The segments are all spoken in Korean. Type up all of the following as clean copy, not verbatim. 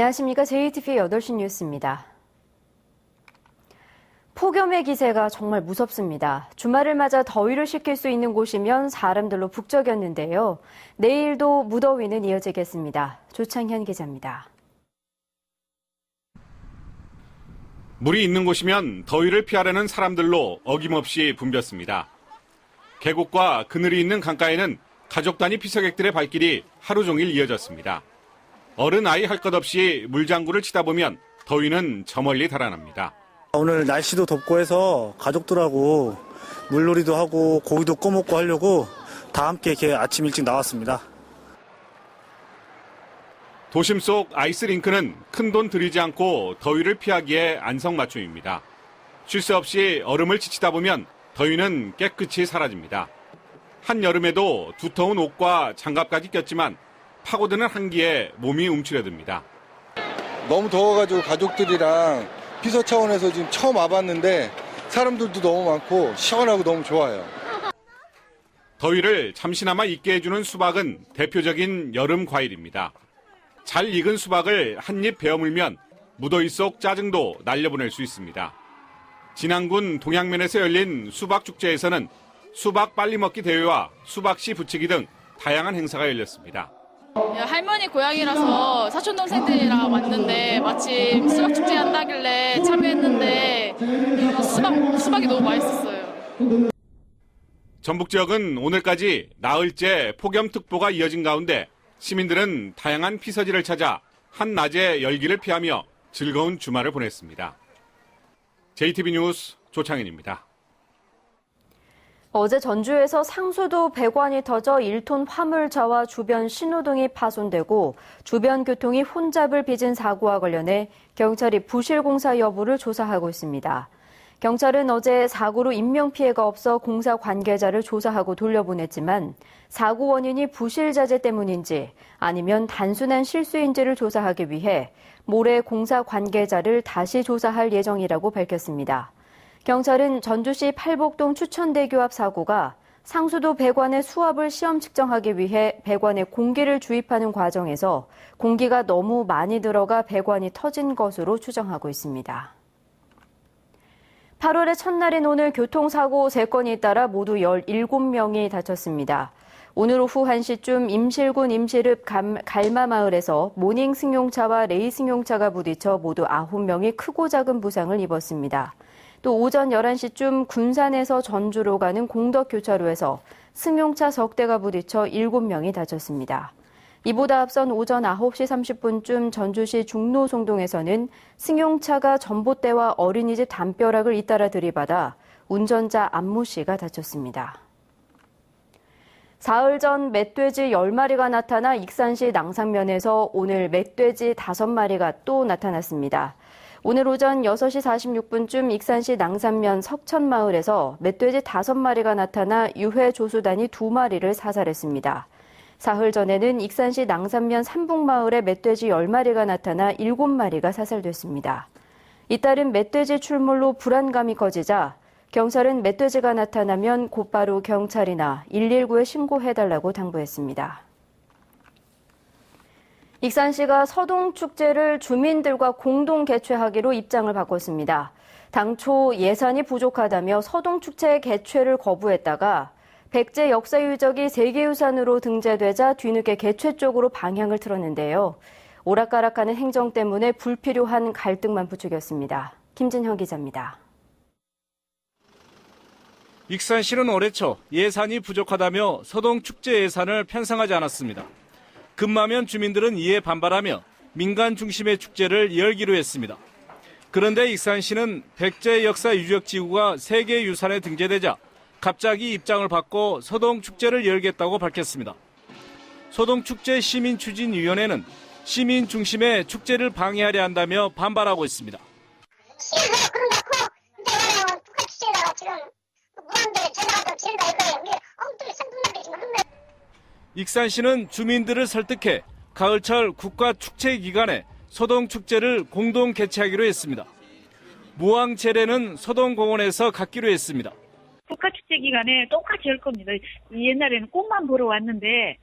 안녕하십니까. JTBC 8시 뉴스입니다. 폭염의 기세가 정말 무섭습니다. 주말을 맞아 더위를 식힐 수 있는 곳이면 사람들로 북적였는데요. 내일도 무더위는 이어지겠습니다. 조창현 기자입니다. 물이 있는 곳이면 더위를 피하려는 사람들로 어김없이 붐볐습니다. 계곡과 그늘이 있는 강가에는 가족 단위 피서객들의 발길이 하루 종일 이어졌습니다. 어른 아이 할 것 없이 물장구를 치다 보면 더위는 저 멀리 달아납니다. 오늘 날씨도 덥고 해서 가족들하고 물놀이도 하고 고기도 꺼먹고 하려고 다 함께 이렇게 아침 일찍 나왔습니다. 도심 속 아이스링크는 큰돈 들이지 않고 더위를 피하기에 안성맞춤입니다. 쉴 새 없이 얼음을 지치다 보면 더위는 깨끗이 사라집니다. 한여름에도 두터운 옷과 장갑까지 꼈지만 파고드는 한기에 몸이 움츠려듭니다. 너무 더워가지고 가족들이랑 피서 차원에서 지금 처음 와봤는데 사람들도 너무 많고 시원하고 너무 좋아요. 더위를 잠시나마 잊게 해주는 수박은 대표적인 여름 과일입니다. 잘 익은 수박을 한 입 베어물면 무더위 속 짜증도 날려보낼 수 있습니다. 진안군 동양면에서 열린 수박축제에서는 수박 빨리 먹기 대회와 수박씨 붙이기 등 다양한 행사가 열렸습니다. 할머니 고향이라서 사촌 동생들이랑 왔는데 마침 수박 축제 한다길래 참여했는데 수박이 너무 맛있었어요. 전북 지역은 오늘까지 나흘째 폭염특보가 이어진 가운데 시민들은 다양한 피서지를 찾아 한낮의 열기를 피하며 즐거운 주말을 보냈습니다. JTBC 뉴스 조창현입니다. 어제 전주에서 상수도 배관이 터져 1톤 화물차와 주변 신호등이 파손되고 주변 교통이 혼잡을 빚은 사고와 관련해 경찰이 부실 공사 여부를 조사하고 있습니다. 경찰은 어제 사고로 인명피해가 없어 공사 관계자를 조사하고 돌려보냈지만 사고 원인이 부실 자재 때문인지 아니면 단순한 실수인지를 조사하기 위해 모레 공사 관계자를 다시 조사할 예정이라고 밝혔습니다. 경찰은 전주시 팔복동 추천대교 앞 사고가 상수도 배관의 수압을 시험 측정하기 위해 배관에 공기를 주입하는 과정에서 공기가 너무 많이 들어가 배관이 터진 것으로 추정하고 있습니다. 8월의 첫날인 오늘 교통사고 3건이 잇따라 모두 17명이 다쳤습니다. 오늘 오후 1시쯤 임실군 임실읍 갈마마을에서 모닝 승용차와 레이 승용차가 부딪혀 모두 9명이 크고 작은 부상을 입었습니다. 또 오전 11시쯤 군산에서 전주로 가는 공덕교차로에서 승용차 석 대가 부딪혀 7명이 다쳤습니다. 이보다 앞선 오전 9시 30분쯤 전주시 중로송동에서는 승용차가 전봇대와 어린이집 담벼락을 잇따라 들이받아 운전자 안모 씨가 다쳤습니다. 사흘 전 멧돼지 10마리가 나타나 익산시 낭산면에서 오늘 멧돼지 5마리가 또 나타났습니다. 오늘 오전 6시 46분쯤 익산시 낭산면 석천마을에서 멧돼지 5마리가 나타나 유해 조수단이 2마리를 사살했습니다. 사흘 전에는 익산시 낭산면 삼북마을에 멧돼지 10마리가 나타나 7마리가 사살됐습니다. 이따른 멧돼지 출몰로 불안감이 커지자 경찰은 멧돼지가 나타나면 곧바로 경찰이나 119에 신고해달라고 당부했습니다. 익산시가 서동축제를 주민들과 공동 개최하기로 입장을 바꿨습니다. 당초 예산이 부족하다며 서동축제 개최를 거부했다가 백제 역사유적이 세계유산으로 등재되자 뒤늦게 개최 쪽으로 방향을 틀었는데요. 오락가락하는 행정 때문에 불필요한 갈등만 부추겼습니다. 김진형 기자입니다. 익산시는 올해 초 예산이 부족하다며 서동축제 예산을 편성하지 않았습니다. 금마면 주민들은 이에 반발하며 민간 중심의 축제를 열기로 했습니다. 그런데 익산시는 백제 역사 유적 지구가 세계유산에 등재되자 갑자기 입장을 바꿔 서동축제를 열겠다고 밝혔습니다. 서동축제 시민추진위원회는 시민 중심의 축제를 방해하려 한다며 반발하고 있습니다. 시에서 그런다고 내가 북한축제에다가 지금 무한대에 전화하다 지른다 이거예요. 우리 엉뚱히 선동나게 지금 한 명. 익산시는 주민들을 설득해 가을철 국가축제 기간에 서동축제를 공동 개최하기로 했습니다. 무왕제례는 서동공원에서 갖기로 했습니다. 국가축제 기간에 똑같이 할 겁니다. 옛날에는 꽃만 보러 왔는데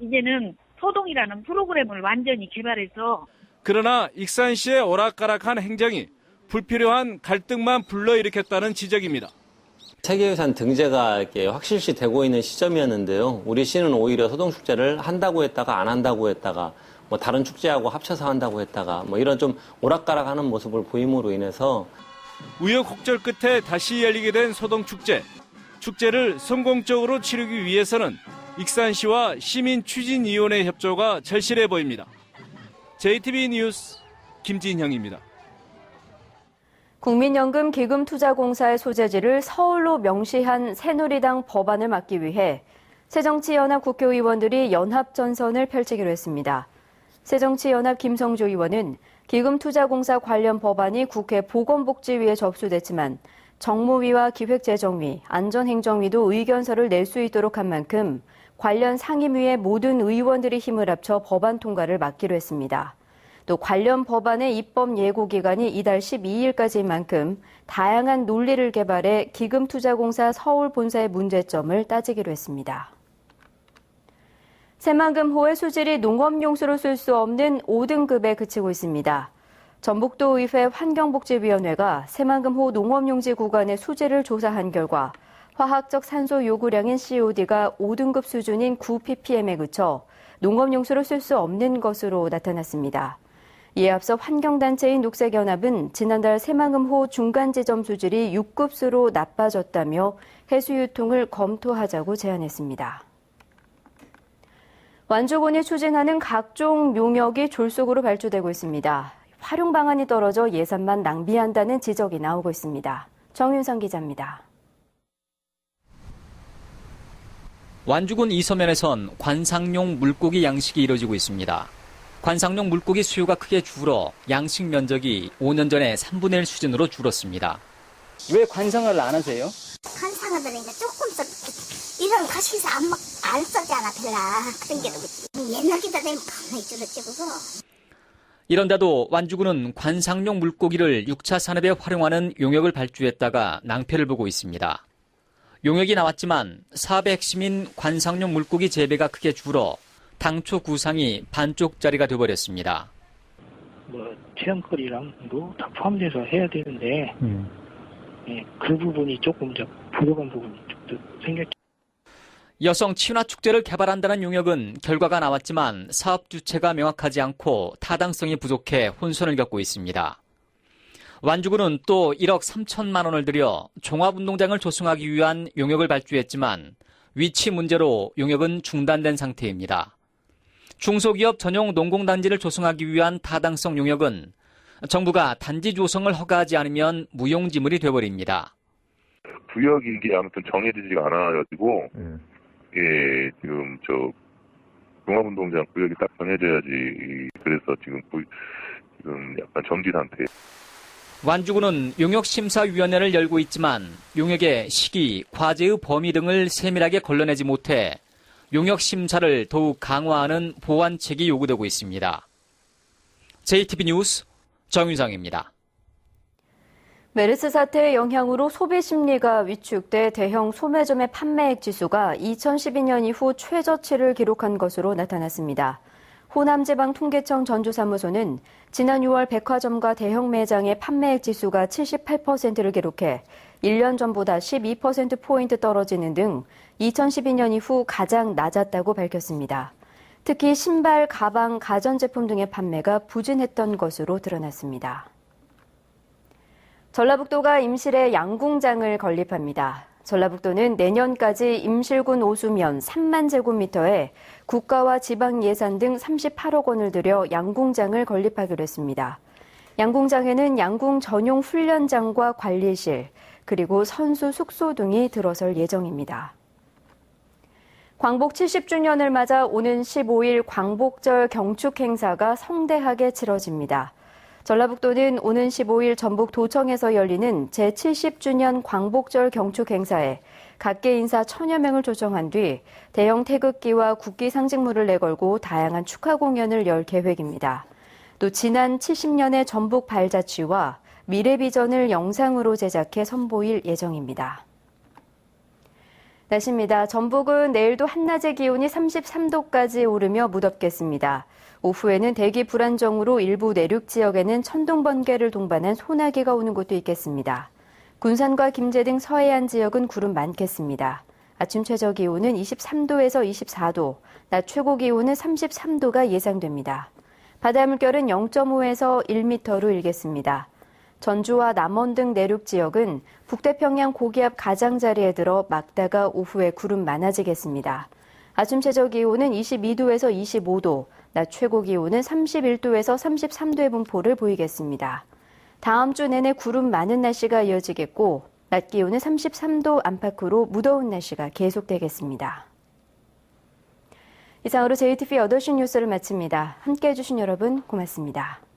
이제는 서동이라는 프로그램을 완전히 개발해서 그러나 익산시의 오락가락한 행정이 불필요한 갈등만 불러일으켰다는 지적입니다. 세계유산 등재가 이렇게 확실시 되고 있는 시점이었는데요. 우리 시는 오히려 소동축제를 한다고 했다가 안 한다고 했다가 뭐 다른 축제하고 합쳐서 한다고 했다가 뭐 이런 좀 오락가락하는 모습을 보임으로 인해서 우여곡절 끝에 다시 열리게 된 소동축제. 축제를 성공적으로 치르기 위해서는 익산시와 시민추진위원회 협조가 절실해 보입니다. JTB 뉴스 김진형입니다. 국민연금 기금투자공사의 소재지를 서울로 명시한 새누리당 법안을 막기 위해 새정치연합 국회의원들이 연합전선을 펼치기로 했습니다. 새정치연합 김성조 의원은 기금투자공사 관련 법안이 국회 보건복지위에 접수됐지만 정무위와 기획재정위, 안전행정위도 의견서를 낼 수 있도록 한 만큼 관련 상임위의 모든 의원들이 힘을 합쳐 법안 통과를 막기로 했습니다. 또 관련 법안의 입법 예고 기간이 이달 12일까지인 만큼 다양한 논리를 개발해 기금투자공사 서울 본사의 문제점을 따지기로 했습니다. 새만금호의 수질이 농업용수로 쓸 수 없는 5등급에 그치고 있습니다. 전북도의회 환경복지위원회가 새만금호 농업용지 구간의 수질을 조사한 결과 화학적 산소 요구량인 COD가 5등급 수준인 9ppm에 그쳐 농업용수로 쓸 수 없는 것으로 나타났습니다. 이에 앞서 환경단체인 녹색연합은 지난달 새만금호 중간지점 수질이 6급수로 나빠졌다며 해수유통을 검토하자고 제안했습니다. 완주군이 추진하는 각종 용역이 졸속으로 발주되고 있습니다. 활용 방안이 떨어져 예산만 낭비한다는 지적이 나오고 있습니다. 정윤성 기자입니다. 완주군 이서면에선 관상용 물고기 양식이 이뤄지고 있습니다. 관상용 물고기 수요가 크게 줄어 양식 면적이 5년 전에 3분의 1 수준으로 줄었습니다. 왜 관상어를 안 하세요? 관상어들은 이제 조금 이런 가시에서 안 써잖아, 별로. 그런 게 옛날기다 되면 많이 줄어지고. 이런데도 완주군은 관상용 물고기를 6차 산업에 활용하는 용역을 발주했다가 낭패를 보고 있습니다. 용역이 나왔지만 사업의 핵심인 관상용 물고기 재배가 크게 줄어 당초 구상이 반쪽짜리가 돼버렸습니다. 체험거리랑도 다 포함돼서 해야 되는데 그 부분이 조금 부족한 부분이 좀 생겼죠. 여성 친화 축제를 개발한다는 용역은 결과가 나왔지만 사업 주체가 명확하지 않고 타당성이 부족해 혼선을 겪고 있습니다. 완주군은 또 1억 3천만 원을 들여 종합운동장을 조성하기 위한 용역을 발주했지만 위치 문제로 용역은 중단된 상태입니다. 중소기업 전용 농공단지를 조성하기 위한 타당성 용역은 정부가 단지 조성을 허가하지 않으면 무용지물이 돼버립니다. 구역이 이게 아무튼 정해지지가 않아가지고 지금 종합운동장 구역이 딱 정해져야지. 그래서 지금 약간 정지 상태. 완주군은 용역심사위원회를 열고 있지만 용역의 시기, 과제의 범위 등을 세밀하게 걸러내지 못해 용역심사를 더욱 강화하는 보완책이 요구되고 있습니다. JTB 뉴스 정윤상입니다. 메르스 사태의 영향으로 소비 심리가 위축돼 대형 소매점의 판매액 지수가 2012년 이후 최저치를 기록한 것으로 나타났습니다. 호남지방통계청 전주사무소는 지난 6월 백화점과 대형 매장의 판매액 지수가 78%를 기록해 1년 전보다 12%포인트 떨어지는 등 2012년 이후 가장 낮았다고 밝혔습니다. 특히 신발, 가방, 가전제품 등의 판매가 부진했던 것으로 드러났습니다. 전라북도가 임실에 양궁장을 건립합니다. 전라북도는 내년까지 임실군 오수면 3만 제곱미터에 국가와 지방 예산 등 38억 원을 들여 양궁장을 건립하기로 했습니다. 양궁장에는 양궁 전용 훈련장과 관리실, 그리고 선수 숙소 등이 들어설 예정입니다. 광복 70주년을 맞아 오는 15일 광복절 경축 행사가 성대하게 치러집니다. 전라북도는 오는 15일 전북도청에서 열리는 제70주년 광복절 경축 행사에 각계 인사 1000여 명을 초청한 뒤 대형 태극기와 국기 상징물을 내걸고 다양한 축하 공연을 열 계획입니다. 또 지난 70년의 전북 발자취와 미래비전을 영상으로 제작해 선보일 예정입니다. 날씨입니다. 전북은 내일도 한낮의 기온이 33도까지 오르며 무덥겠습니다. 오후에는 대기 불안정으로 일부 내륙 지역에는 천둥 번개를 동반한 소나기가 오는 곳도 있겠습니다. 군산과 김제 등 서해안 지역은 구름 많겠습니다. 아침 최저 기온은 23도에서 24도, 낮 최고 기온은 33도가 예상됩니다. 바다 물결은 0.5에서 1m로 일겠습니다. 전주와 남원 등 내륙 지역은 북태평양 고기압 가장자리에 들어 막다가 오후에 구름 많아지겠습니다. 아침 최저 기온은 22도에서 25도, 낮 최고 기온은 31도에서 33도의 분포를 보이겠습니다. 다음 주 내내 구름 많은 날씨가 이어지겠고 낮 기온은 33도 안팎으로 무더운 날씨가 계속되겠습니다. 이상으로 JTBC 8시 뉴스를 마칩니다. 함께해 주신 여러분 고맙습니다.